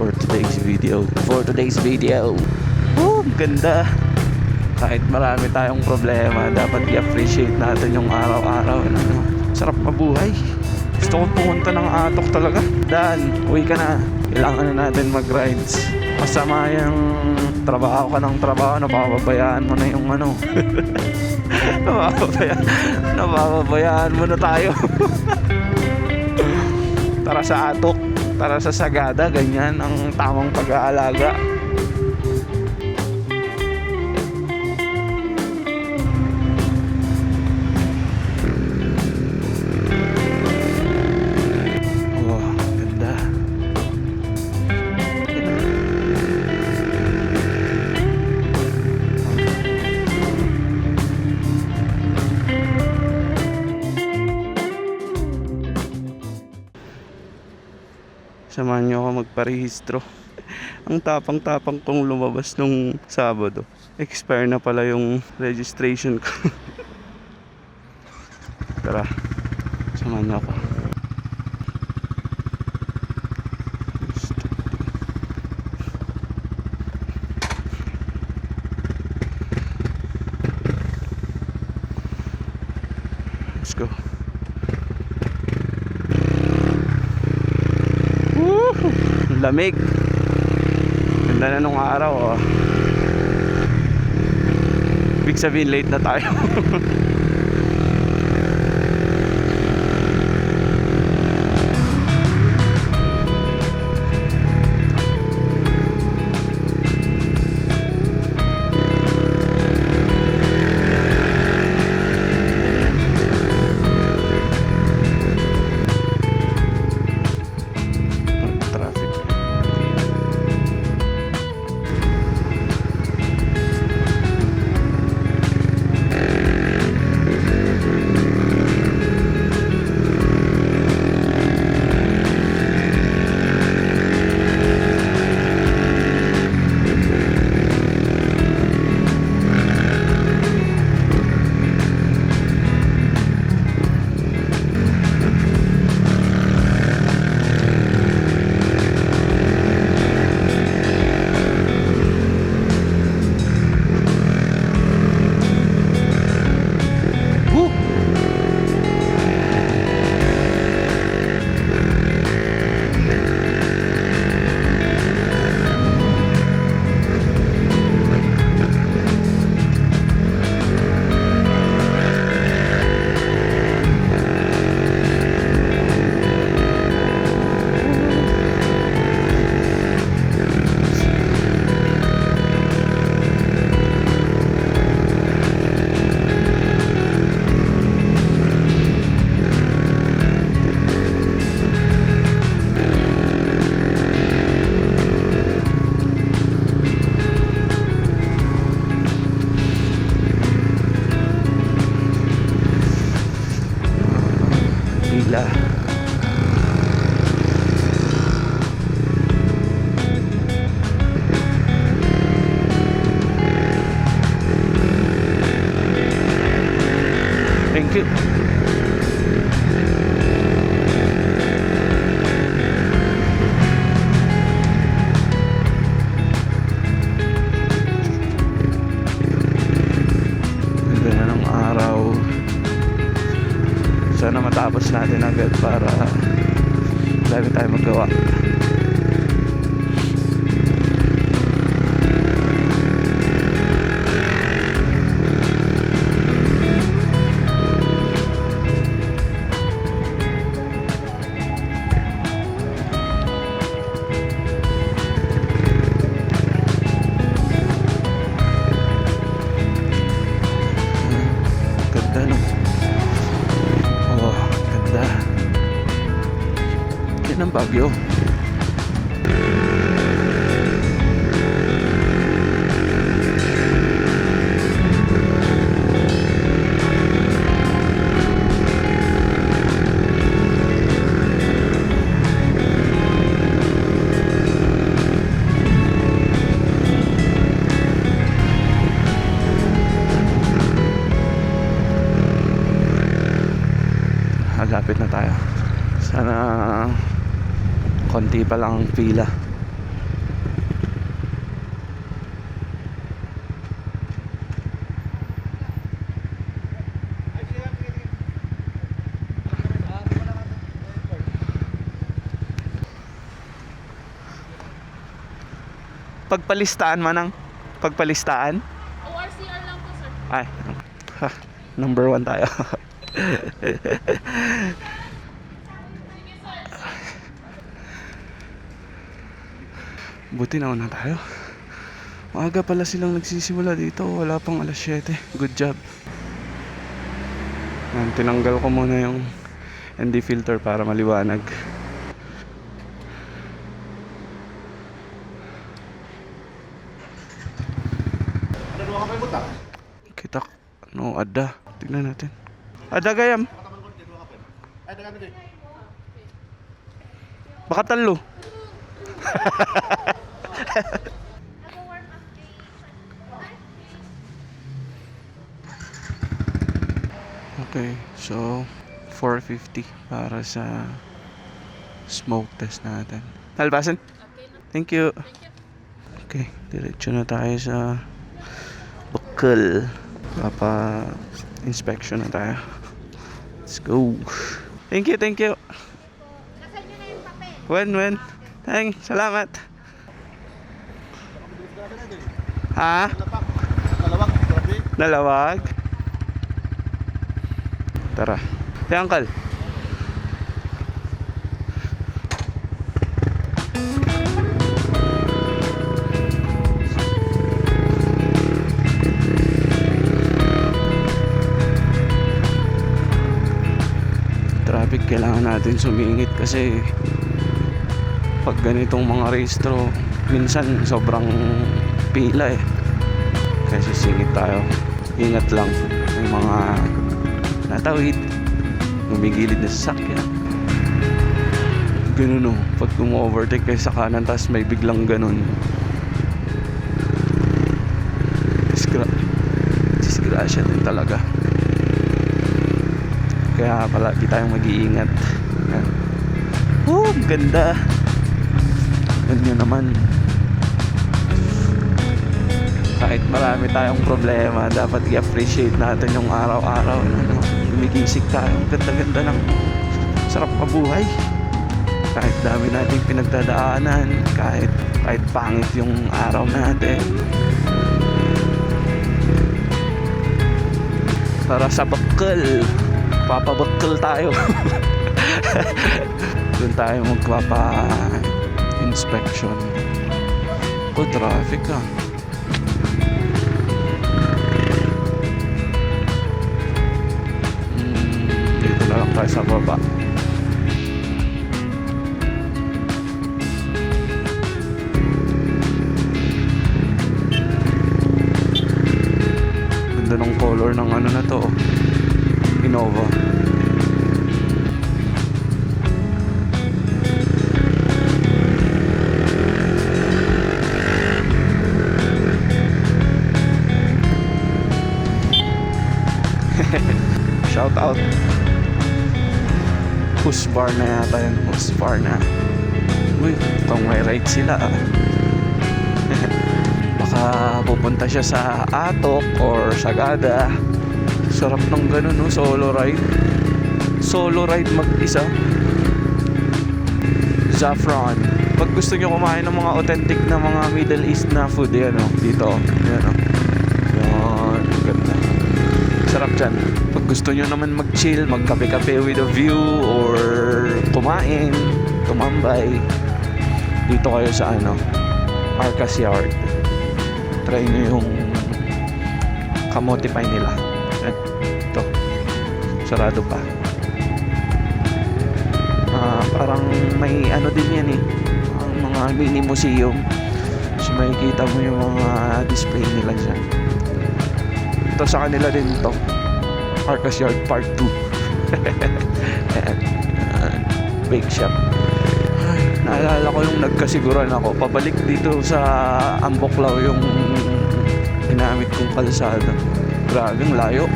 for today's video. Ganda. Kahit marami tayong problema, dapat i-appreciate natin yung araw-araw. Sarap mabuhay. Gusto kong pumunta ng Atok talaga. Dan, uwi ka na. Kailangan na natin mag-rides. Masama yung trabaho ka ng trabaho, napapabayaan mo na yung napapabayaan mo na tayo. Tara sa Atok, tara sa Sagada, ganyan ang tamang pag-aalaga. Samahan nyo ako magparehistro. Ang tapang-tapang kong lumabas nung Sabado. Expire na pala yung registration ko. Tara, samahan nyo ako. Let's go. Lamig. Ganda na nung araw, oh. Ibig sabihin late na tayo. Thank you. Ganda na ng araw. Sana matapos natin agad para lagi tayo magawa. Ng Baguio. Malapit na tayo. Sana konti pa lang ang pila. Pagpalistaan manang. Pagpalistaan. ORCR lang po, sir. Ay. Ha, number 1 tayo. Buti nauna tayo. Maaga pala silang nagsisimula dito. Wala pang alas 7. Good job. Yan, tinanggal ko muna yung ND filter para maliwanag. Kita, no, ada. Tignan natin. Ada gayam. Baka talo. Okay, so 450 para sa smoke test natin. Halbasan? Thank you. Okay, diretso na tayo sa Bukal. Inspection na tayo. Let's go. Thank you, thank you. Nasaan nyo na yung papel? When? Thanks, salamat. Ha? Nalawag? Tara. Hey, uncle. Traffic, kailangan natin sumingit kasi pag ganitong mga rehistro minsan sobrang pila eh. Kasi singit tayo. Ingat lang. May mga natawid, gumigilid na sasakyan. Ganun o. Pag umu-overtake kayo sa kanan tapos may biglang ganun. Disgrasya din talaga. Kaya palagi tayong mag-iingat. Oh, ganda. Ganyan naman. Kahit marami tayong problema, dapat i-appreciate natin yung araw-araw na gumigising tayo. Ganda-ganda ng sarap mabuhay. Kahit dami nating pinagdadaanan, kahit pangit yung araw natin. Para sa Bukal, papabukal tayo. Doon tayo magpapa-inspection. O, traffic ah. Dito na lang tayo sa baba. Ganda ng color ng ano na to, Innova. Shout out. Husqvarna yata yun. Husqvarna. Uy, itong may ride sila ah. Baka pupunta siya sa Atok or Sagada. Sarap ng ganun no, solo ride. Solo ride mag-isa. Saffron. Pag gusto nyo kumain ng mga authentic na mga Middle East na food, yan o, dito. Yan o. Yan, ganda. Sarap dyan. Pag gusto nyo naman mag-chill, magkape-kape with a view, or kumain, tumambay, dito kayo sa ano, Arcas Yard. Try nyo yung kamote pie nila. Ito. Sarado pa. Parang may ano din yan eh. Mga mini museum. So makikita mo yung mga display nila dyan. Ito sa kanila din to. Arcas Yard Part 2. Bake shop. Ay, naalala ko yung nagkasiguran ako. Pabalik dito sa Amboklaw yung ginamit kong kalsada. Grabe, ang layo.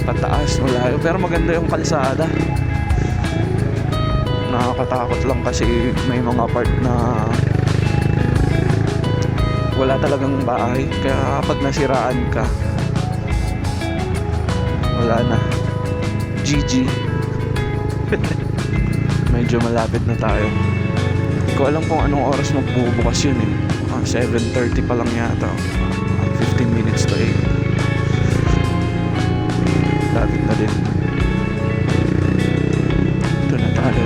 Pataas, malayo. Pero maganda yung kalsada. Nakakatakot lang kasi may mga part na wala talagang bahay. Kaya pag nasiraan ka, wala na. GG. Medyo malapit na tayo. Hindi ko alam kung anong oras magbubukas yun eh. 7:30 pa lang yata. 15 minutes to 8. Lapit na din. Ito na tayo.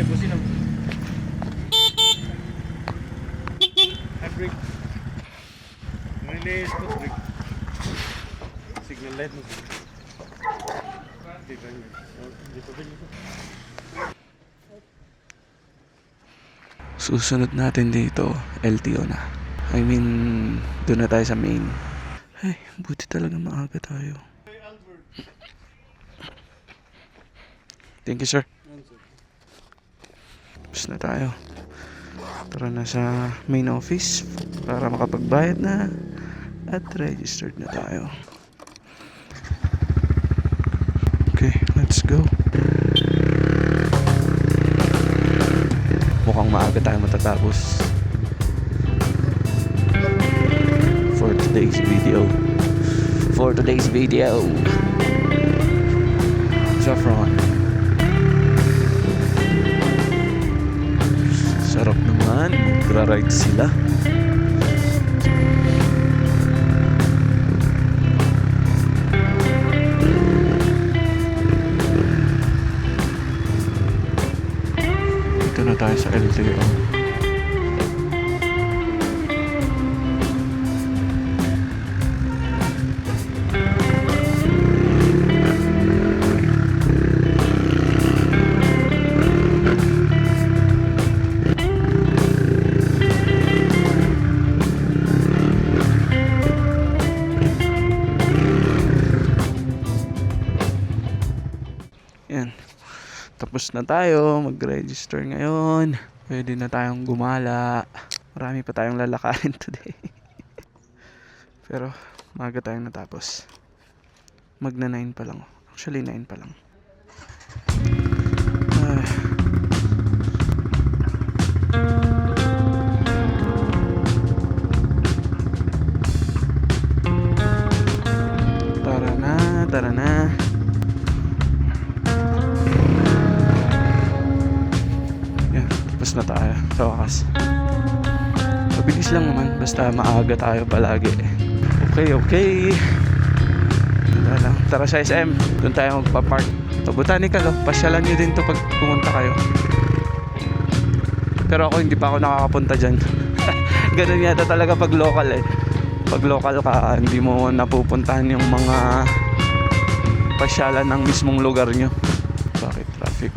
Busin ang brake. Release foot brake. Signal light mo. Dito. Susunod natin dito, LTO na. I mean, doon na tayo sa main. Ay, buti talaga maaga tayo. Thank you, sir. Tapos na tayo. Tara na sa main office para makapagbayad na at registered na tayo. Okay, let's go. Mukhang maaga tayo matatapos for today's video. Saffron. Sarap naman, magra-ride sila. Dito na tayo sa LTO. Yan. Tapos na tayo mag-register ngayon. Pwede na tayong gumala. Marami pa tayong lalakarin today. Pero maaga tayong natapos. Magna 9 pa lang. Actually 9 pa lang. Ay. Tara na. Tapos na tayo sa wakas. Mabilis lang naman, basta maaga tayo palagi. Okay. Tara sa SM, doon tayo magpa-park. Ito, Botanical, pasyalan nyo din to pag pumunta kayo. Pero ako hindi pa ako nakakapunta dyan. Ganun yata talaga pag local eh. Pag local ka, hindi mo napupuntahan yung mga pasyalan ng mismong lugar nyo. Bakit traffic?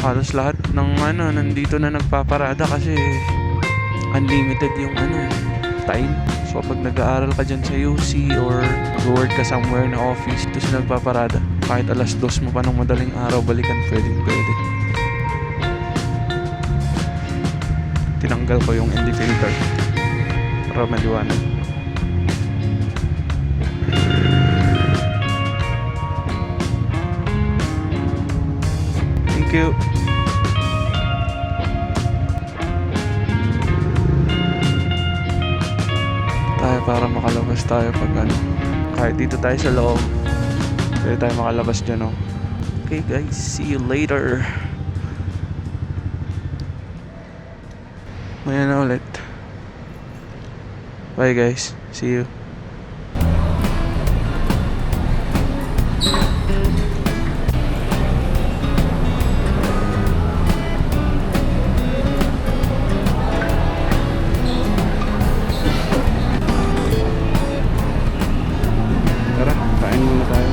Halos lahat ng nandito na nagpaparada kasi unlimited yung time. So pag nag-aaral ka dyan sa UC or nag-work ka somewhere na office, tapos nagpaparada, kahit alas 2 mo pa ng madaling araw balikan, pwede. Tinanggal ko yung ND filter para maliwanag. Thank you. Para makalabas tayo pag kahit dito tayo sa loob, pwede tayo makalabas dyan. Okay guys, see you later. Maya na ulit. Bye guys. See you. Tara, kain muna tayo.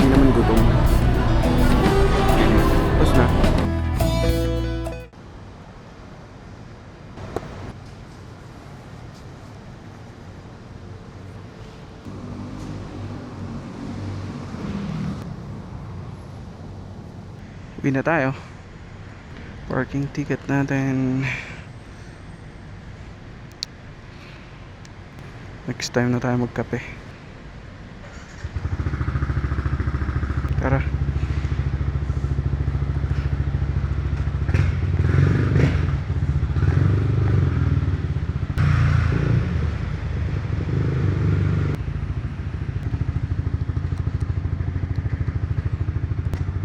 Hindi naman gutom. Tapos na. Uwi na tayo. Parking ticket natin. Next time na tayo magkape. Tara.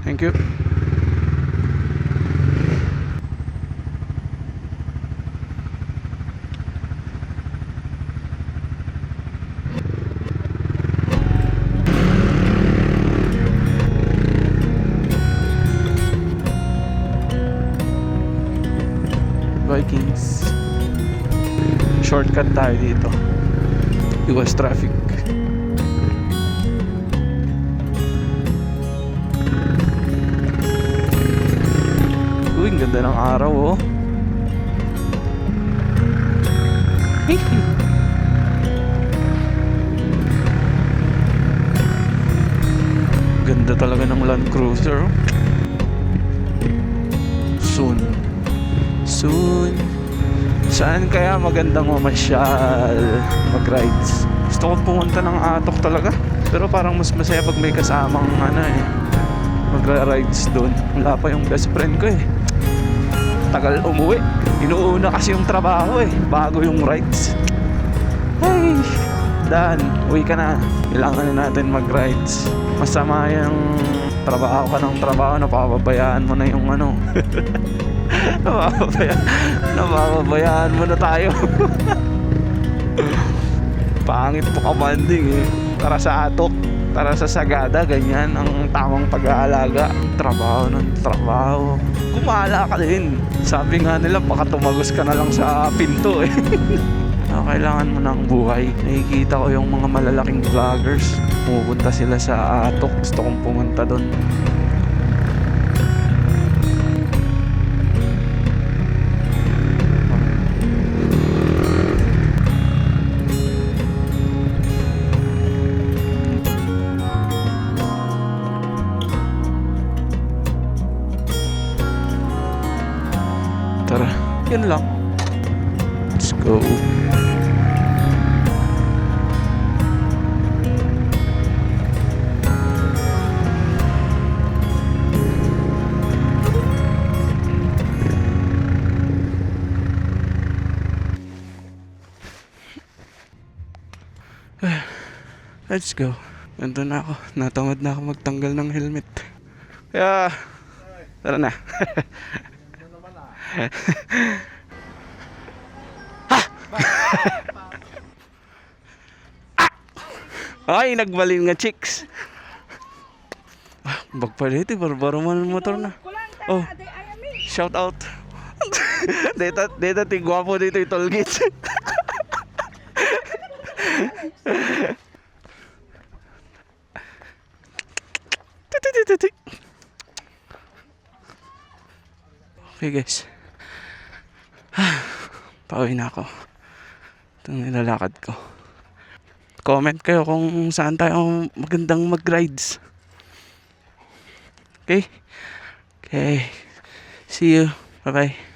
Thank you. Vikings. Shortcut tayo dito. Iwas traffic. Uy, ang ganda ng araw oh. Ganda talaga ng Land Cruiser oh. Soon. Saan kaya magandang mamasyal, mag-rides? Gusto ko pumunta ng Atok talaga. Pero parang mas masaya pag may kasamang magra-rides doon. Wala pa yung best friend ko eh. Tagal umuwi. Inuuna kasi yung trabaho eh, bago yung rides. Ay, Dan, uwi ka na. Kailangan na natin mag-rides. Masama yung trabaho ka ng trabaho, napapabayaan mo na yung napapabayaan mo na tayo. Pangit po kabanding eh. Tara sa Atok, tara sa Sagada, ganyan ang tamang pag-aalaga. Trabaho ng trabaho, gumala ka din. Sabi nga nila baka tumagos ka na lang sa pinto eh. Kailangan mo ng buhay. Nakikita ko yung mga malalaking vloggers, pumupunta sila sa Atok. Gusto kong pumunta doon. Tara, yun lang. Let's go. Let's go. Nandun na ako. Natamad na ako magtanggal ng helmet. Kaya, tara na. Ay, nagbalin nga chicks. Bag pa dito, barbaro man ang motor na. Oh, shout out. Dito tigwapo dito yung toll gate. Okay guys, pauwi na ako. Ito ang nilalakad ko. Comment kayo kung saan tayo magandang mag-rides. Okay? Okay. See you. Bye-bye.